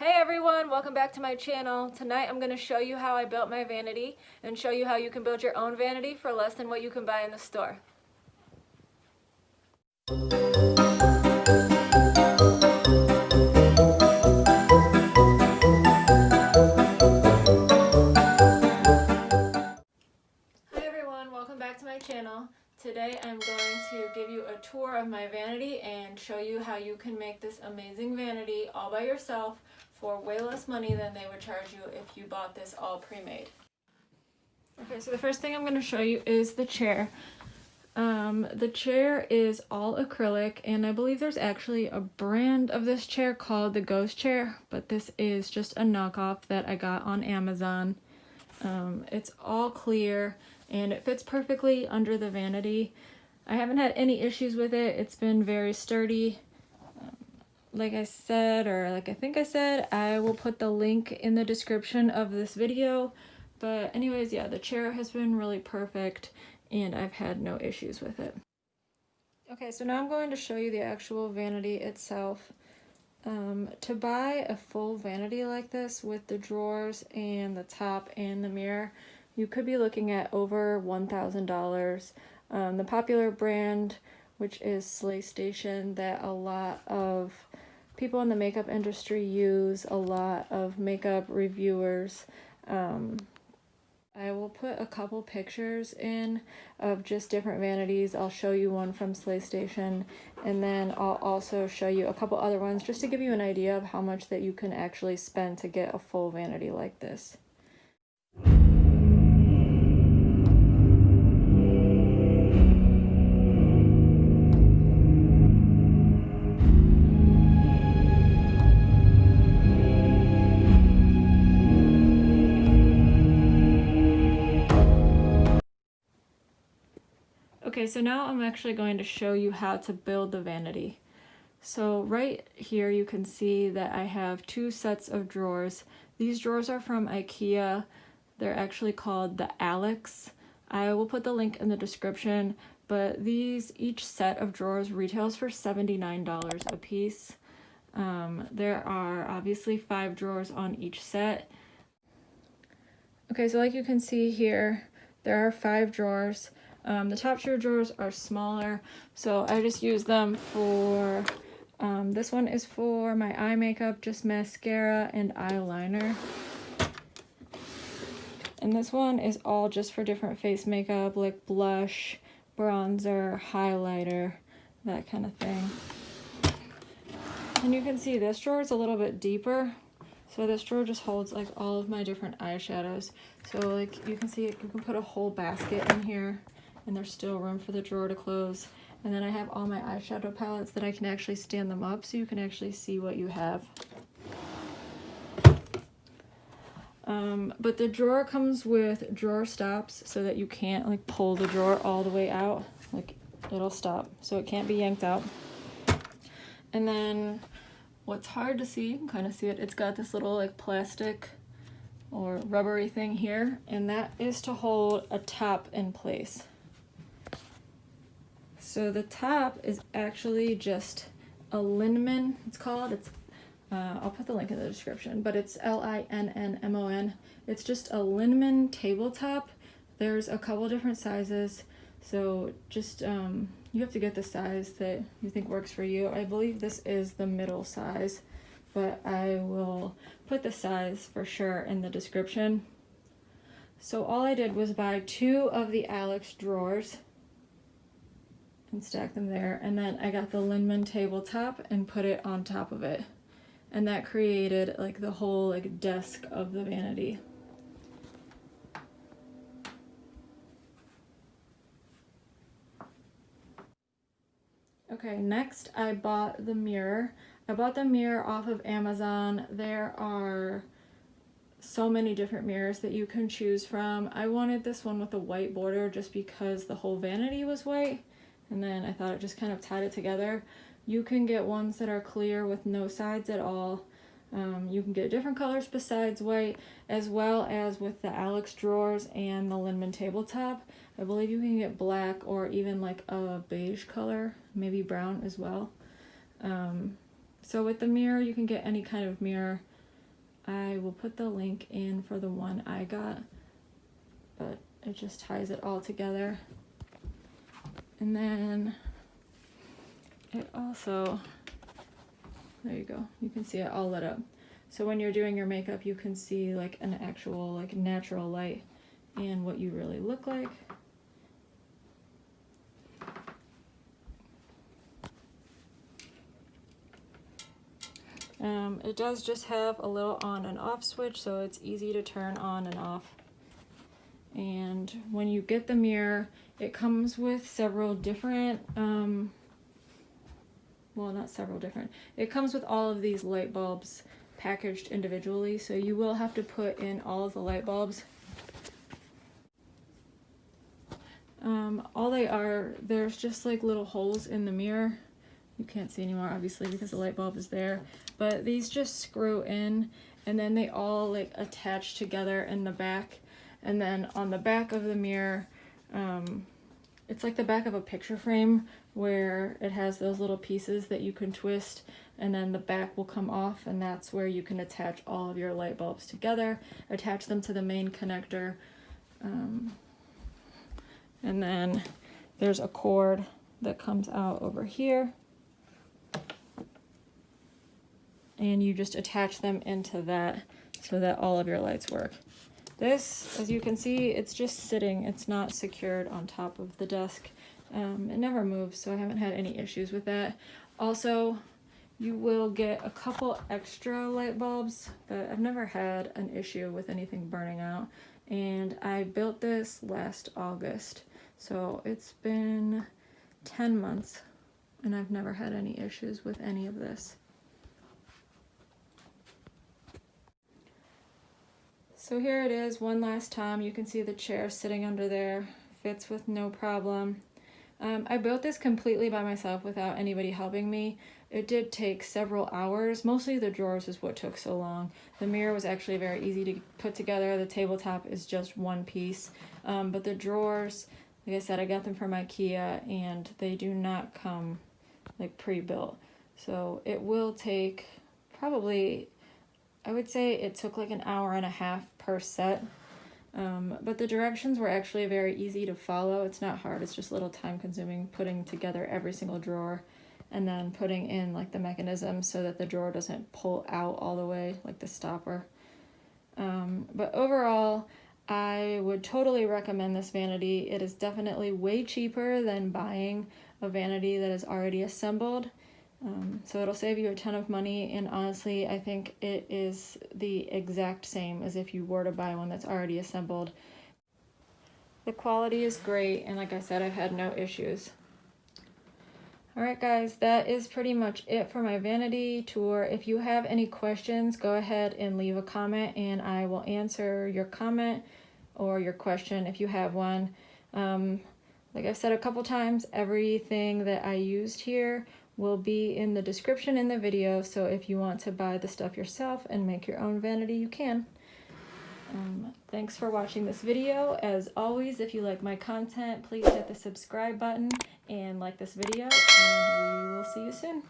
Hey everyone, welcome back to my channel. Tonight I'm going to show you how I built my vanity and show you how you can build your own vanity for less than what you can buy in the store. Hi everyone, welcome back to my channel. Today I'm going to give you a tour of my vanity and show you how you can make this amazing vanity all by yourself for way less money than they would charge you if you bought this all pre-made. Okay, so the first thing I'm going to show you is the chair. The chair is all acrylic, and I believe there's actually a brand of this chair called the Ghost Chair, but this is just a knockoff that I got on Amazon. It's all clear and it fits perfectly under the vanity. I haven't had any issues with it. It's been very sturdy. Like I said, or like I think I said, I will put the link in the description of this video. But anyways, yeah, the chair has been really perfect and I've had no issues with it. Okay, so now I'm going to show you the actual vanity itself. To buy a full vanity like this with the drawers and the top and the mirror, you could be looking at over $1,000. The popular brand, which is Slay Station, that a lot of people in the makeup industry use, a lot of makeup reviewers. I will put a couple pictures in of just different vanities. I'll show you one from Slay Station, and then I'll also show you a couple other ones just to give you an idea of how much that you can actually spend to get a full vanity like this. Okay, so now I'm actually going to show you how to build the vanity. So right here you can see that I have two sets of drawers. These drawers are from IKEA. They're actually called the Alex. I will put the link in the description, but each set of drawers retails for $79 a piece. There are obviously 5 drawers on each set. Okay, so like you can see here, there are 5 drawers. The top 2 drawers are smaller, so I just use them for, this one is for my eye makeup, just mascara and eyeliner. And this one is all just for different face makeup, like blush, bronzer, highlighter, that kind of thing. And you can see this drawer is a little bit deeper. So this drawer just holds like all of my different eyeshadows. So like you can see, you can put a whole basket in here and there's still room for the drawer to close. And then I have all my eyeshadow palettes that I can actually stand them up so you can actually see what you have. But the drawer comes with drawer stops so that you can't like pull the drawer all the way out. Like it'll stop, so it can't be yanked out. And then what's hard to see, you can kind of see it, it's got this little like plastic or rubbery thing here, and that is to hold a top in place. So the top is actually just a Linnmon, it's called. I'll put the link in the description, but it's Linnmon. It's just a Linnmon tabletop. There's a couple different sizes, so just you have to get the size that you think works for you. I believe this is the middle size, but I will put the size for sure in the description. So all I did was buy 2 of the Alex drawers and stack them there, and then I got the Linnmon tabletop and put it on top of it, and that created like the whole like desk of the vanity. Okay, next I bought the mirror. I bought the mirror off of Amazon. There are so many different mirrors that you can choose from. I wanted this one with a white border just because the whole vanity was white, and then I thought it just kind of tied it together. You can get ones that are clear with no sides at all. You can get different colors besides white, as well as with the Alex drawers and the Linnmon tabletop. I believe you can get black or even like a beige color, maybe brown as well. So with the mirror, you can get any kind of mirror. I will put the link in for the one I got, but it just ties it all together. And then it also, there you go, you can see it all lit up. So when you're doing your makeup, you can see like an actual like natural light and what you really look like. It does just have a little on and off switch, so it's easy to turn on and off. And when you get the mirror, it comes with several different, well, not several different, it comes with all of these light bulbs packaged individually, so you will have to put in all of the light bulbs. All they are, there's just like little holes in the mirror. You can't see anymore, obviously, because the light bulb is there, but these just screw in, and then they all like attach together in the back. And then on the back of the mirror, it's like the back of a picture frame where it has those little pieces that you can twist, and then the back will come off, and that's where you can attach all of your light bulbs together, attach them to the main connector. And then there's a cord that comes out over here, and you just attach them into that so that all of your lights work. This, as you can see, it's just sitting. It's not secured on top of the desk. It never moves, so I haven't had any issues with that. Also, you will get a couple extra light bulbs, but I've never had an issue with anything burning out. And I built this last August, so it's been 10 months, and I've never had any issues with any of this. So here it is one last time. You can see the chair sitting under there, fits with no problem. I built this completely by myself without anybody helping me. It did take several hours. Mostly the drawers is what took so long. The mirror was actually very easy to put together. The tabletop is just one piece. But the drawers, like I said, I got them from IKEA, and they do not come like pre-built. So it will take probably, I would say it took like an hour and a half per set. But the directions were actually very easy to follow. It's not hard, it's just a little time consuming putting together every single drawer and then putting in like the mechanism so that the drawer doesn't pull out all the way, like the stopper. But overall, I would totally recommend this vanity. It is definitely way cheaper than buying a vanity that is already assembled. So it'll save you a ton of money, and honestly, I think it is the exact same as if you were to buy one that's already assembled. The quality is great, and like I said, I've had no issues. Alright guys, that is pretty much it for my vanity tour. If you have any questions, go ahead and leave a comment, and I will answer your comment or your question if you have one. Like I've said a couple times, everything that I used here will be in the description in the video, so if you want to buy the stuff yourself and make your own vanity, you can. Thanks for watching this video. As always, if you like my content, please hit the subscribe button and like this video, and we will see you soon.